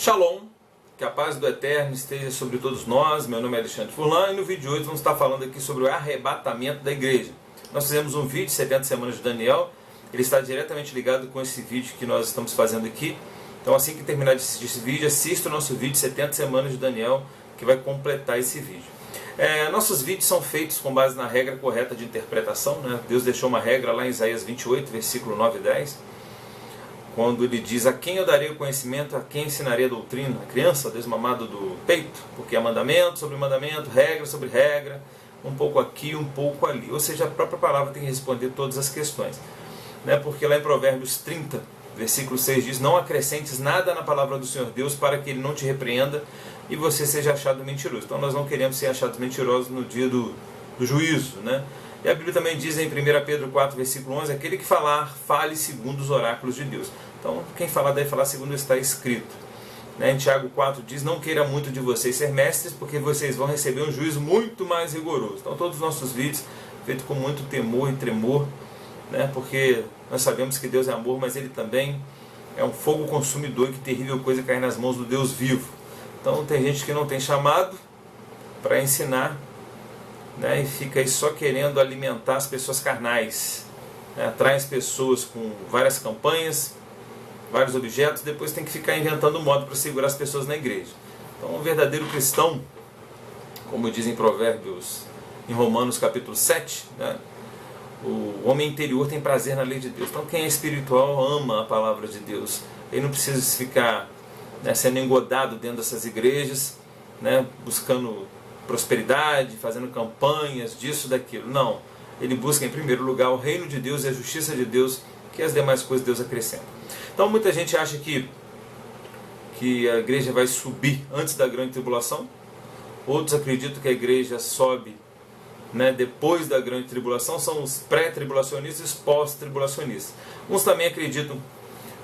Shalom, que a paz do Eterno esteja sobre todos nós. Meu nome é Alexandre Furlan e no vídeo de hoje vamos estar falando aqui sobre o arrebatamento da igreja. Nós fizemos um vídeo, 70 semanas de Daniel, ele está diretamente ligado com esse vídeo que nós estamos fazendo aqui. Então assim que terminar de assistir esse vídeo, assista o nosso vídeo 70 semanas de Daniel, que vai completar esse vídeo. Nossos vídeos são feitos com base na regra correta de interpretação, né? Deus deixou uma regra lá em Isaías 28, versículo 9 e 10, quando ele diz: a quem eu darei o conhecimento, a quem ensinarei a doutrina? A criança desmamado do peito, porque há mandamento sobre mandamento, regra sobre regra, um pouco aqui, um pouco ali. Ou seja, a própria palavra tem que responder todas as questões, né? Porque lá em Provérbios 30, versículo 6 diz: não acrescentes nada na palavra do Senhor Deus, para que Ele não te repreenda e você seja achado mentiroso. Então nós não queremos ser achados mentirosos no dia do juízo, né? E a Bíblia também diz em 1 Pedro 4, versículo 11, aquele que falar, fale segundo os oráculos de Deus. Então quem falar deve falar segundo está escrito, né? Em Tiago 4 diz: não queira muito de vocês ser mestres, porque vocês vão receber um juízo muito mais rigoroso. Então todos os nossos vídeos feitos com muito temor e tremor, né? Porque nós sabemos que Deus é amor, mas Ele também é um fogo consumidor, e que terrível coisa cair nas mãos do Deus vivo. Então tem gente que não tem chamado para ensinar, né, e fica aí só querendo alimentar as pessoas carnais, né, atrai as pessoas com várias campanhas, vários objetos, depois tem que ficar inventando modo para segurar as pessoas na igreja. Então um verdadeiro cristão, como diz em Provérbios, em Romanos capítulo 7, né, o homem interior tem prazer na lei de Deus. Então quem é espiritual ama a palavra de Deus. Ele não precisa ficar, né, sendo engodado dentro dessas igrejas, né, buscando prosperidade, fazendo campanhas disso, daquilo. Não. Ele busca em primeiro lugar o reino de Deus e a justiça de Deus, que as demais coisas Deus acrescenta. Então muita gente acha que a igreja vai subir antes da grande tribulação. Outros acreditam que a igreja sobe, né, depois da grande tribulação. São os pré-tribulacionistas e os pós-tribulacionistas. Uns também acreditam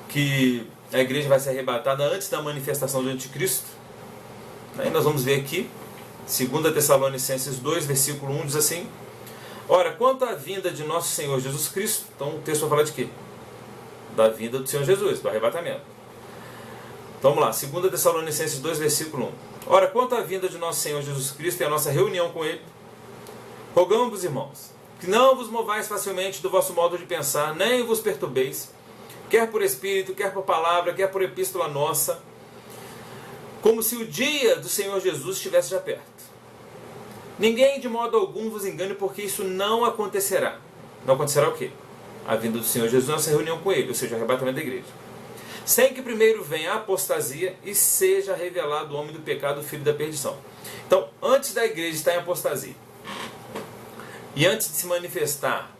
que a igreja vai ser arrebatada antes da manifestação do anticristo. Aí nós vamos ver aqui 2 Tessalonicenses 2, versículo 1 diz assim: ora, quanto à vinda de nosso Senhor Jesus Cristo, então o texto vai falar de quê? Da vinda do Senhor Jesus, do arrebatamento. Então vamos lá, 2 Tessalonicenses 2, versículo 1. Ora, quanto à vinda de nosso Senhor Jesus Cristo e a nossa reunião com Ele, rogamos, irmãos, que não vos movais facilmente do vosso modo de pensar, nem vos perturbeis, quer por espírito, quer por palavra, quer por epístola nossa, como se o dia do Senhor Jesus estivesse já perto. Ninguém de modo algum vos engane, porque isso não acontecerá. Não acontecerá o quê? A vinda do Senhor Jesus, nossa reunião com Ele, ou seja, o arrebatamento da igreja. Sem que primeiro venha a apostasia e seja revelado o homem do pecado, o filho da perdição. Então, antes da igreja estar em apostasia, e antes de se manifestar,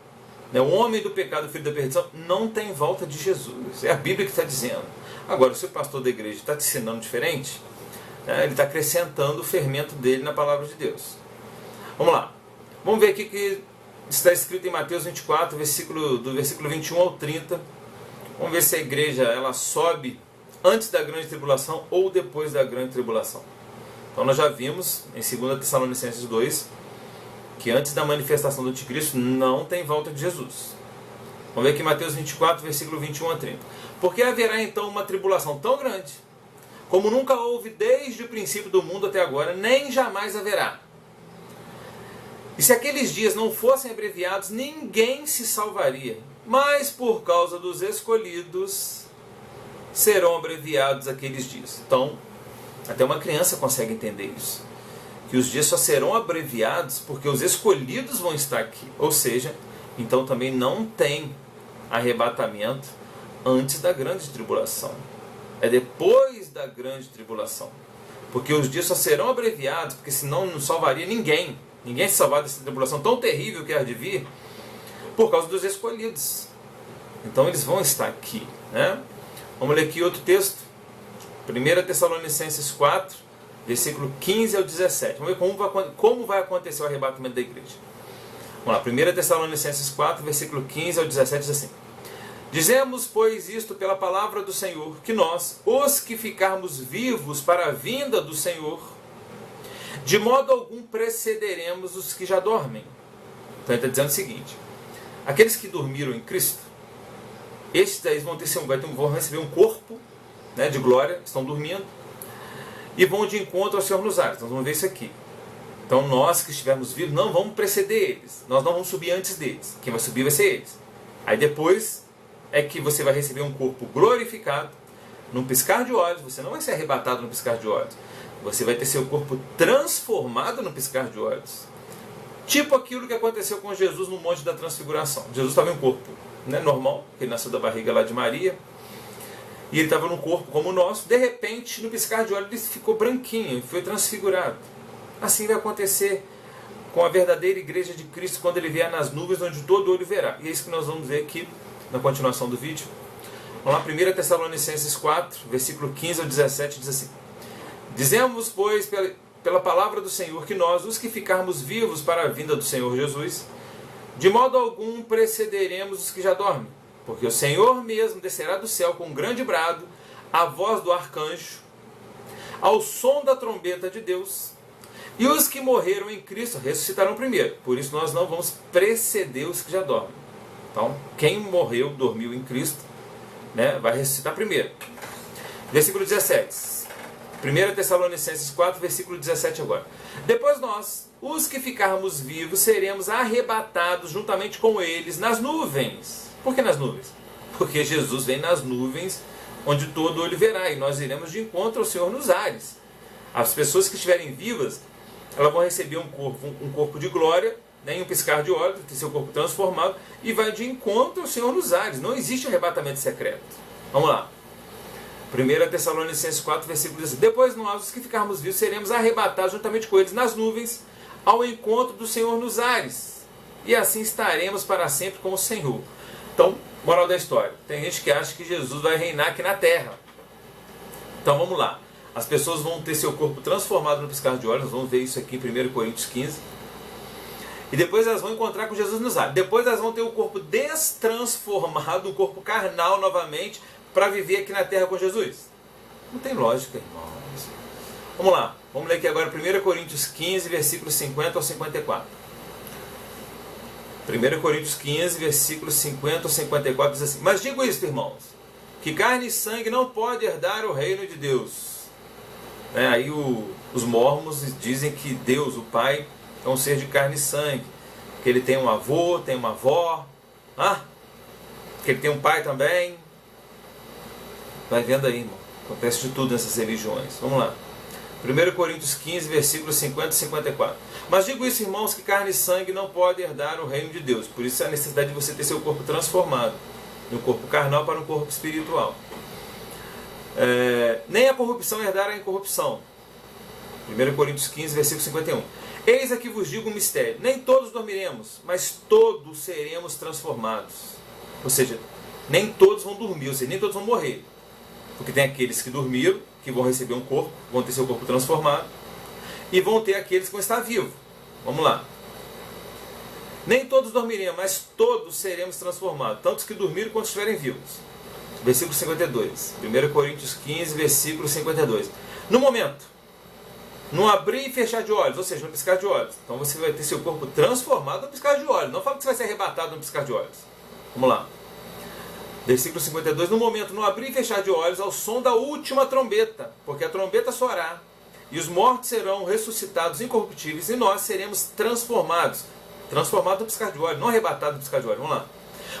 né, o homem do pecado, o filho da perdição, não tem volta de Jesus. É a Bíblia que está dizendo. Agora, se o pastor da igreja está te ensinando diferente, né, ele está acrescentando o fermento dele na palavra de Deus. Vamos lá. Vamos ver aqui que está escrito em Mateus 24, do versículo 21 ao 30. Vamos ver se a igreja ela sobe antes da grande tribulação ou depois da grande tribulação. Então nós já vimos em 2 Tessalonicenses 2 que antes da manifestação do anticristo não tem volta de Jesus. Vamos ver aqui Mateus 24, versículo 21 a 30. Porque haverá então uma tribulação tão grande, como nunca houve desde o princípio do mundo até agora, nem jamais haverá. E se aqueles dias não fossem abreviados, ninguém se salvaria. Mas por causa dos escolhidos, serão abreviados aqueles dias. Então, até uma criança consegue entender isso. Que os dias só serão abreviados porque os escolhidos vão estar aqui. Ou seja, então também não tem arrebatamento antes da grande tribulação. É depois da grande tribulação. Porque os dias só serão abreviados, porque senão não salvaria ninguém. Ninguém se salvar dessa tribulação tão terrível que há de vir, por causa dos escolhidos. Então eles vão estar aqui, né? Vamos ler aqui outro texto. 1 Tessalonicenses 4, versículo 15 ao 17. Vamos ver como vai acontecer o arrebatamento da igreja. Vamos lá, 1 Tessalonicenses 4, versículo 15 ao 17 diz assim: dizemos, pois, isto pela palavra do Senhor, que nós, os que ficarmos vivos para a vinda do Senhor, de modo algum precederemos os que já dormem. Então ele está dizendo o seguinte: aqueles que dormiram em Cristo, estes daí vão receber um corpo, né, de glória, estão dormindo, e vão de encontro ao Senhor nos ares. Nós vamos ver isso aqui. Então nós que estivermos vivos não vamos preceder eles. Nós não vamos subir antes deles. Quem vai subir vai ser eles. Aí depois é que você vai receber um corpo glorificado, num piscar de olhos. Você não vai ser arrebatado num piscar de olhos. Você vai ter seu corpo transformado num piscar de olhos. Tipo aquilo que aconteceu com Jesus no Monte da Transfiguração. Jesus estava em um corpo, né, normal, porque ele nasceu da barriga lá de Maria. E ele estava num corpo como o nosso. De repente, no piscar de olhos, ele ficou branquinho, foi transfigurado. Assim vai acontecer com a verdadeira igreja de Cristo quando ele vier nas nuvens, onde todo olho verá. E é isso que nós vamos ver aqui na continuação do vídeo. Vamos lá, 1 Tessalonicenses 4, versículo 15 ao 17, diz assim: Dizemos, pois, pela palavra do Senhor, que nós, os que ficarmos vivos para a vinda do Senhor Jesus, de modo algum precederemos os que já dormem. Porque o Senhor mesmo descerá do céu com um grande brado, a voz do arcanjo, ao som da trombeta de Deus, e os que morreram em Cristo ressuscitarão primeiro. Por isso nós não vamos preceder os que já dormem. Então, quem morreu, dormiu em Cristo, né, vai ressuscitar primeiro. Versículo 17. 1 Tessalonicenses 4, versículo 17 agora. Depois nós, os que ficarmos vivos, seremos arrebatados juntamente com eles nas nuvens. Por que nas nuvens? Porque Jesus vem nas nuvens, onde todo olho verá, e nós iremos de encontro ao Senhor nos ares. As pessoas que estiverem vivas, elas vão receber um corpo de glória, né, em um piscar de olhos, ter seu corpo transformado, e vai de encontro ao Senhor nos ares. Não existe arrebatamento secreto. Vamos lá. 1 Tessalonicenses 4, versículo 16. Depois nós, os que ficarmos vivos, seremos arrebatados juntamente com eles nas nuvens, ao encontro do Senhor nos ares. E assim estaremos para sempre com o Senhor. Então, moral da história. Tem gente que acha que Jesus vai reinar aqui na terra. Então vamos lá. As pessoas vão ter seu corpo transformado no piscar de olhos. Nós vamos ver isso aqui em 1 Coríntios 15. E depois elas vão encontrar com Jesus nos ares. Depois elas vão ter o corpo destransformado, um corpo carnal novamente, para viver aqui na terra com Jesus. Não tem lógica, irmãos. Vamos lá. Vamos ler aqui agora 1 Coríntios 15, versículos 50 ao 54. 1 Coríntios 15, versículos 50 ao 54 diz assim: Mas digo isto, irmãos, que carne e sangue não pode herdar o reino de Deus. Aí os mormons dizem que Deus, o Pai, é um ser de carne e sangue. Que ele tem um avô, tem uma avó. Que ele tem um pai também. Vai vendo aí, irmão. Acontece de tudo nessas religiões. Vamos lá. 1 Coríntios 15, versículos 50 e 54. Mas digo isso, irmãos, que carne e sangue não podem herdar o reino de Deus. Por isso a necessidade de você ter seu corpo transformado, de um corpo carnal para um corpo espiritual. Nem a corrupção herdará a incorrupção. 1 Coríntios 15, versículo 51. Eis aqui vos digo um mistério. Nem todos dormiremos, mas todos seremos transformados. Ou seja, nem todos vão dormir, ou seja, nem todos vão morrer. Porque tem aqueles que dormiram, que vão receber um corpo, vão ter seu corpo transformado, e vão ter aqueles que vão estar vivos. Vamos lá. Nem todos dormiremos, mas todos seremos transformados, tanto os que dormiram quanto estiverem vivos. Versículo 52. 1 Coríntios 15, versículo 52. No momento, no abrir e fechar de olhos, ou seja, no piscar de olhos. Então você vai ter seu corpo transformado no piscar de olhos. Não fala que você vai ser arrebatado no piscar de olhos. Vamos lá. Versículo 52. No momento, no abrir e fechar de olhos, ao som da última trombeta. Porque a trombeta soará, e os mortos serão ressuscitados incorruptíveis, e nós seremos transformados. Transformados no piscar de olhos, não arrebatados no piscar de olhos. Vamos lá.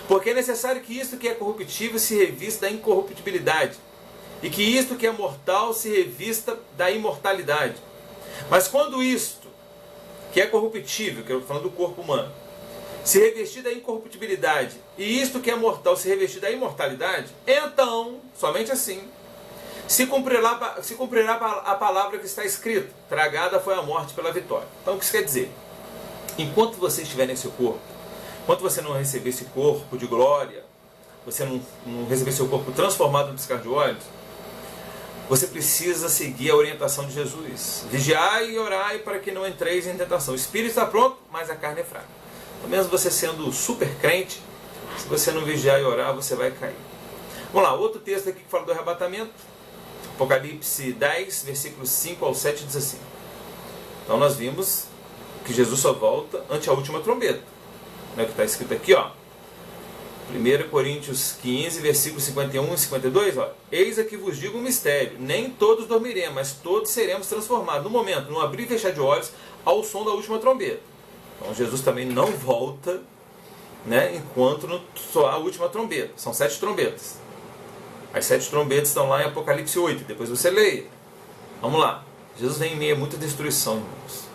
Porque é necessário que isto que é corruptível se revista da incorruptibilidade, e que isto que é mortal se revista da imortalidade. Mas quando isto, que é corruptível, que eu estou falando do corpo humano, se revestir da incorruptibilidade, e isto que é mortal se revestir da imortalidade, então, somente assim, se cumprirá a palavra que está escrita: tragada foi a morte pela vitória. Então o que isso quer dizer? Enquanto você estiver nesse corpo, enquanto você não receber esse corpo de glória, você não receber seu corpo transformado no piscar de olhos, você precisa seguir a orientação de Jesus. Vigiai e orai para que não entreis em tentação. O espírito está pronto, mas a carne é fraca. Então, mesmo você sendo super crente, se você não vigiar e orar, você vai cair. Vamos lá, outro texto aqui que fala do arrebatamento. Apocalipse 10, versículos 5 ao 7 diz assim. Então nós vimos que Jesus só volta ante a última trombeta. Que está escrito aqui, ó. 1 Coríntios 15, versículos 51 e 52, ó. Eis aqui vos digo um mistério, nem todos dormiremos, mas todos seremos transformados, no momento, no abrir e fechar de olhos, ao som da última trombeta. Então Jesus também não volta, né, enquanto não soar a última trombeta. São 7 trombetas. As 7 trombetas estão lá em Apocalipse 8, depois você leia. Vamos lá. Jesus vem em meio a muita destruição, irmãos.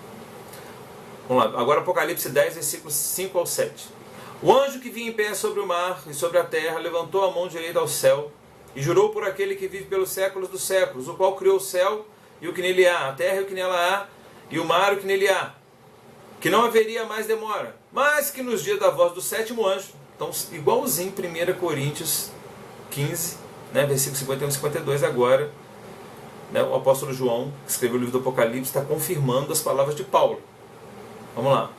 Vamos lá. Agora Apocalipse 10, versículos 5 ao 7. O anjo que vinha em pé sobre o mar e sobre a terra levantou a mão direita ao céu e jurou por aquele que vive pelos séculos dos séculos, o qual criou o céu e o que nele há, a terra e o que nela há, e o mar e o que nele há, que não haveria mais demora, mas que nos dias da voz do 7º anjo, então igualzinho 1 Coríntios 15, né, versículos 51 e 52 agora, né, o apóstolo João, que escreveu o livro do Apocalipse, está confirmando as palavras de Paulo. Vamos lá.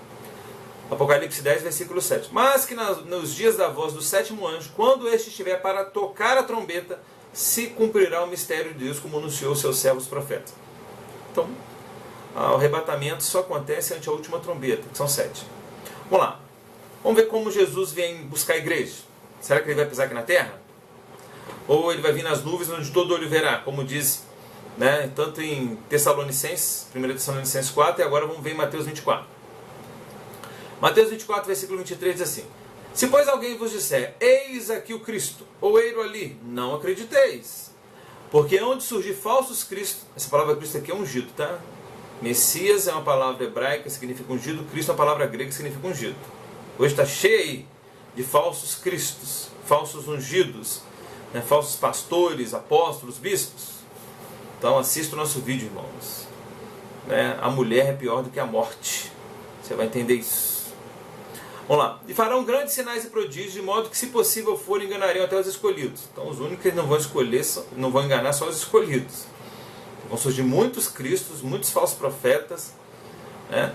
Apocalipse 10, versículo 7. Mas que nos dias da voz do 7º anjo, quando este estiver para tocar a trombeta, se cumprirá o mistério de Deus, como anunciou seus servos profetas. Então, o arrebatamento só acontece ante a última trombeta, que são 7. Vamos lá. Vamos ver como Jesus vem buscar a igreja. Será que ele vai pisar aqui na terra? Ou ele vai vir nas nuvens onde todo olho verá, como diz, né, tanto em Tessalonicenses, 1 Tessalonicenses 4, e agora vamos ver em Mateus 24. Mateus 24, versículo 23 diz assim: Se pois alguém vos disser, eis aqui o Cristo, ou eiro ali, não acrediteis. Porque onde surgir falsos cristos, essa palavra Cristo aqui é ungido, tá? Messias é uma palavra hebraica, significa ungido. Cristo é uma palavra grega, que significa ungido. Hoje está cheio de falsos cristos, falsos ungidos, né? Falsos pastores, apóstolos, bispos. Então assista o nosso vídeo, irmãos. Né? A mulher é pior do que a morte. Você vai entender isso. Vamos lá. E farão grandes sinais e prodígios, de modo que, se possível for, enganariam até os escolhidos. Então, os únicos que não vão escolher, não vão enganar, só os escolhidos. Vão surgir muitos cristos, muitos falsos profetas, né?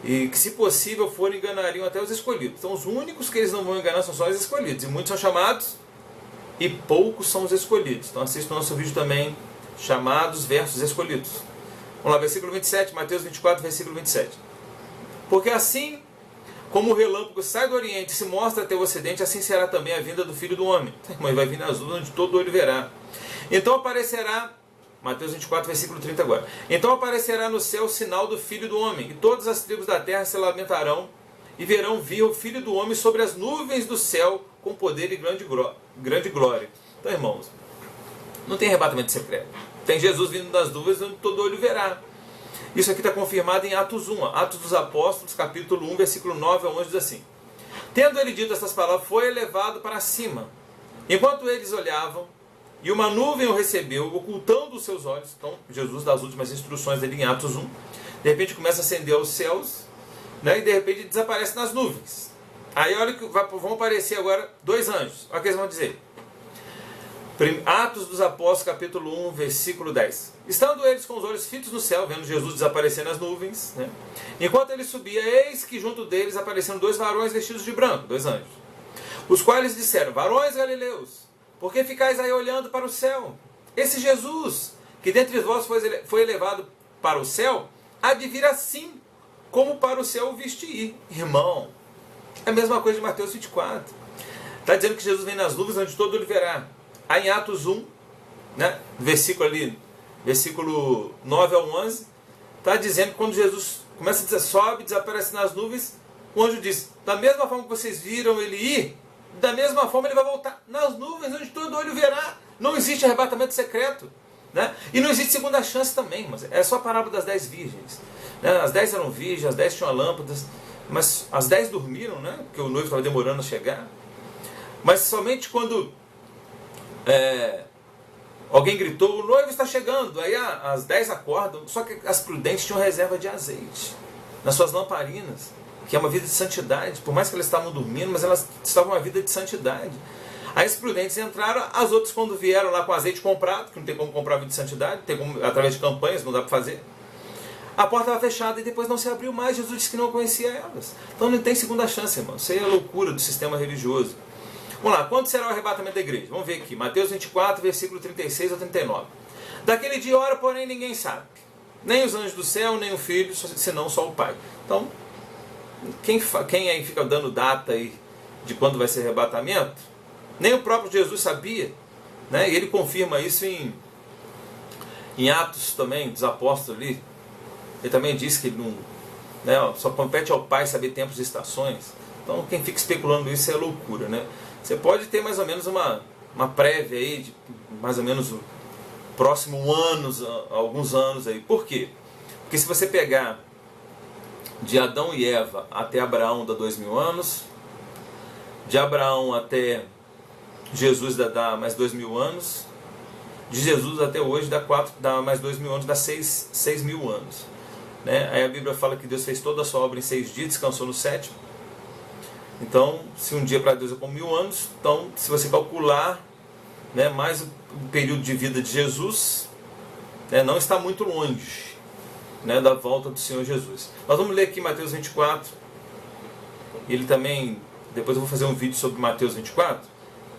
E que, se possível for, enganariam até os escolhidos. Então, os únicos que eles não vão enganar são só os escolhidos. E muitos são chamados e poucos são os escolhidos. Então, assista o nosso vídeo também, chamados versus escolhidos. Vamos lá, versículo 27, Mateus 24, versículo 27. Porque assim como o relâmpago sai do Oriente e se mostra até o Ocidente, assim será também a vinda do Filho do Homem. Mas vai vir nas nuvens onde todo olho verá. Então aparecerá, Mateus 24, versículo 30 agora. Então aparecerá no céu o sinal do Filho do Homem, e todas as tribos da terra se lamentarão, e verão vir o Filho do Homem sobre as nuvens do céu, com poder e grande glória. Então, irmãos, não tem arrebatamento secreto. Tem Jesus vindo das nuvens onde todo olho verá. Isso aqui está confirmado em Atos 1, Atos dos Apóstolos, capítulo 1, versículo 9 ao 11, diz assim: Tendo ele dito essas palavras, foi elevado para cima. Enquanto eles olhavam, e uma nuvem o recebeu, ocultando os seus olhos. Então, Jesus dá as últimas instruções dele em Atos 1. De repente começa a acender os céus, né, e de repente desaparece nas nuvens. Aí olha que vão aparecer agora 2 anjos. Olha o que eles vão dizer. Atos dos Apóstolos, capítulo 1, versículo 10. Estando eles com os olhos fitos no céu, vendo Jesus desaparecer nas nuvens, né? Enquanto ele subia, eis que junto deles apareceram 2 varões vestidos de branco, 2 anjos, os quais disseram: Varões galileus, por que ficais aí olhando para o céu? Esse Jesus, que dentre vós foi elevado para o céu, há de vir assim, como para o céu o viste ir. Irmão, é a mesma coisa de Mateus 24. Está dizendo que Jesus vem nas nuvens onde todo olho verá. Aí em Atos 1, né, versículo 9 ao 11, está dizendo que quando Jesus começa a dizer, sobe, desaparece nas nuvens, o anjo diz: da mesma forma que vocês viram ele ir, da mesma forma ele vai voltar nas nuvens onde todo olho verá. Não existe arrebatamento secreto, né? E não existe segunda chance também, mas é só a parábola das 10 virgens, né? As 10 eram virgens, as 10 tinham lâmpadas, mas as 10 dormiram, né? Porque o noivo estava demorando a chegar. Mas somente quando alguém gritou: o noivo está chegando, aí as 10 acordam. Só que as prudentes tinham reserva de azeite nas suas lamparinas, que é uma vida de santidade. Por mais que elas estavam dormindo, mas elas estavam uma vida de santidade. Aí as prudentes entraram, as outras, quando vieram lá com azeite comprado, que não tem como comprar vida de santidade, tem como através de campanhas, não dá para fazer, a porta estava fechada e depois não se abriu mais. Jesus disse que não conhecia elas. Então não tem segunda chance, irmão. Isso aí é loucura do sistema religioso. Vamos lá, quando será o arrebatamento da igreja? Vamos ver aqui, Mateus 24, versículo 36 ao 39. Daquele dia e hora, porém, ninguém sabe, nem os anjos do céu, nem o Filho, senão só o Pai. Então, quem aí fica dando data aí, de quando vai ser o arrebatamento, nem o próprio Jesus sabia, né? E ele confirma isso em Atos também, dos apóstolos ali. Ele também diz que ele não, né, só compete ao Pai saber tempos e estações. Então quem fica especulando isso é loucura, né? Você pode ter mais ou menos uma prévia aí, de mais ou menos o próximo anos, alguns anos aí. Por quê? Porque se você pegar de Adão e Eva até Abraão dá 2000 anos, de Abraão até Jesus dá mais 2000 anos, de Jesus até hoje dá mais 2000 anos, dá 6.000 anos. Né? Aí a Bíblia fala que Deus fez toda a sua obra em 6 dias, descansou no 7º. Então, se um dia para Deus é como 1000 anos, então se você calcular, né, mais o período de vida de Jesus, né, não está muito longe, né, da volta do Senhor Jesus. Nós vamos ler aqui Mateus 24. Ele também, depois eu vou fazer um vídeo sobre Mateus 24,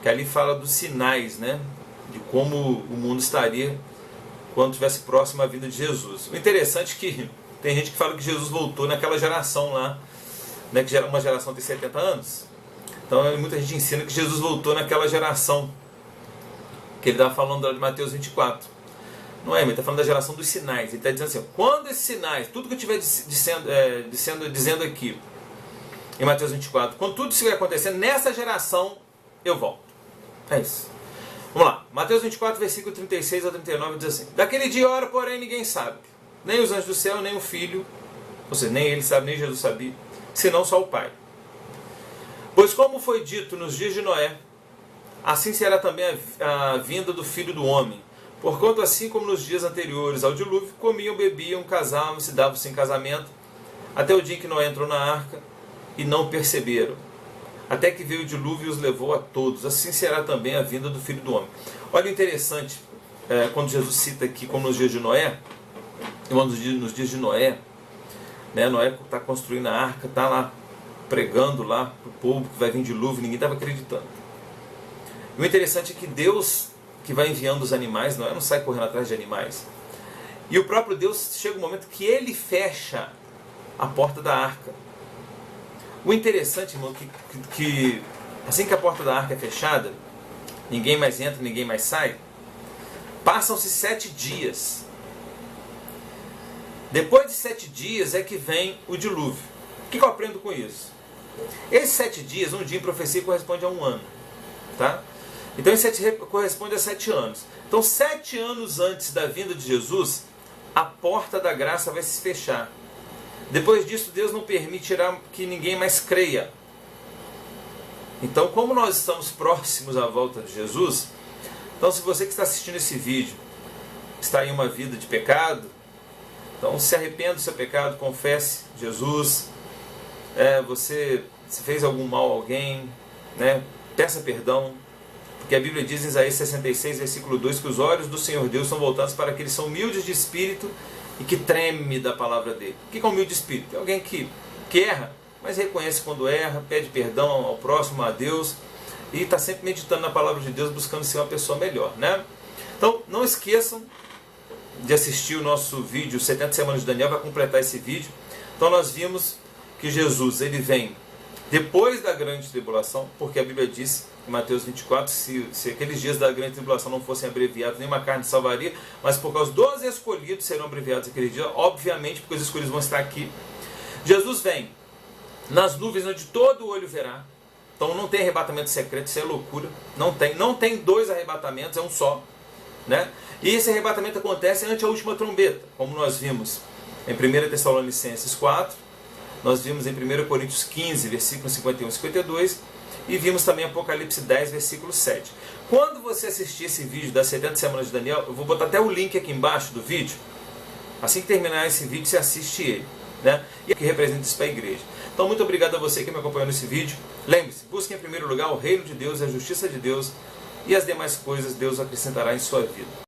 que ali fala dos sinais, né, de como o mundo estaria quando estivesse próximo à vinda de Jesus. O interessante é que tem gente que fala que Jesus voltou naquela geração lá, né, que uma geração tem 70 anos. Então muita gente ensina que Jesus voltou naquela geração que ele estava falando de Mateus 24. Não é, ele está falando da geração dos sinais. Ele está dizendo assim, quando esses sinais, tudo que eu estiver dizendo aqui em Mateus 24, quando tudo isso estiver acontecendo, nessa geração eu volto. É isso. Vamos lá, Mateus 24, versículo 36 a 39 diz assim: daquele dia e hora, porém, ninguém sabe, nem os anjos do céu, nem o Filho, ou seja, nem ele sabe, nem Jesus sabia, senão só o Pai. Pois como foi dito nos dias de Noé, assim será também a vinda do Filho do Homem. Porquanto assim como nos dias anteriores ao dilúvio, comiam, bebiam, casavam, se davam-se em casamento, até o dia em que Noé entrou na arca, e não perceberam. Até que veio o dilúvio e os levou a todos. Assim será também a vinda do Filho do Homem. Olha o interessante, quando Jesus cita aqui como nos dias de Noé, nos dias de Noé, né, Noé está construindo a arca, está lá pregando lá para o povo que vai vir dilúvio, ninguém estava acreditando. E o interessante é que Deus, que vai enviando os animais, Noé não sai correndo atrás de animais. E o próprio Deus, chega um momento que ele fecha a porta da arca. O interessante, irmão, que assim que a porta da arca é fechada, ninguém mais entra, ninguém mais sai, passam-se 7 dias. Depois de 7 dias é que vem o dilúvio. O que eu aprendo com isso? Esses 7 dias, um dia em profecia corresponde a 1 ano. Tá? Então esse corresponde a 7 anos. Então 7 anos antes da vinda de Jesus, a porta da graça vai se fechar. Depois disso, Deus não permitirá que ninguém mais creia. Então, como nós estamos próximos à volta de Jesus, então se você que está assistindo esse vídeo está em uma vida de pecado, então se arrependa do seu pecado, confesse Jesus, você se fez algum mal a alguém, né, peça perdão, porque a Bíblia diz em Isaías 66, versículo 2, que os olhos do Senhor Deus são voltados para aqueles que são humildes de espírito e que treme da palavra dele. O que é humilde de espírito? É alguém que erra, mas reconhece quando erra, pede perdão ao próximo, a Deus, e está sempre meditando na palavra de Deus, buscando ser uma pessoa melhor, né? Então, não esqueçam de assistir o nosso vídeo 70 Semanas de Daniel, vai completar esse vídeo. Então nós vimos que Jesus, ele vem depois da grande tribulação, porque a Bíblia diz em Mateus 24, se aqueles dias da grande tribulação não fossem abreviados, nenhuma carne salvaria, mas por causa dos escolhidos serão abreviados aquele dia, obviamente, porque os escolhidos vão estar aqui. Jesus vem nas nuvens onde todo olho verá. Então não tem arrebatamento secreto, isso é loucura. Não tem 2 arrebatamentos, é um só, né? E esse arrebatamento acontece ante a última trombeta, como nós vimos em 1 Tessalonicenses 4, nós vimos em 1 Coríntios 15, versículos 51 e 52, e vimos também Apocalipse 10, versículo 7. Quando você assistir esse vídeo das 70 Semanas de Daniel, eu vou botar até o link aqui embaixo do vídeo. Assim que terminar esse vídeo, você assiste ele, né? E que representa isso para a igreja. Então, muito obrigado a você que me acompanhou nesse vídeo. Lembre-se, busque em primeiro lugar o reino de Deus e a justiça de Deus, e as demais coisas Deus acrescentará em sua vida.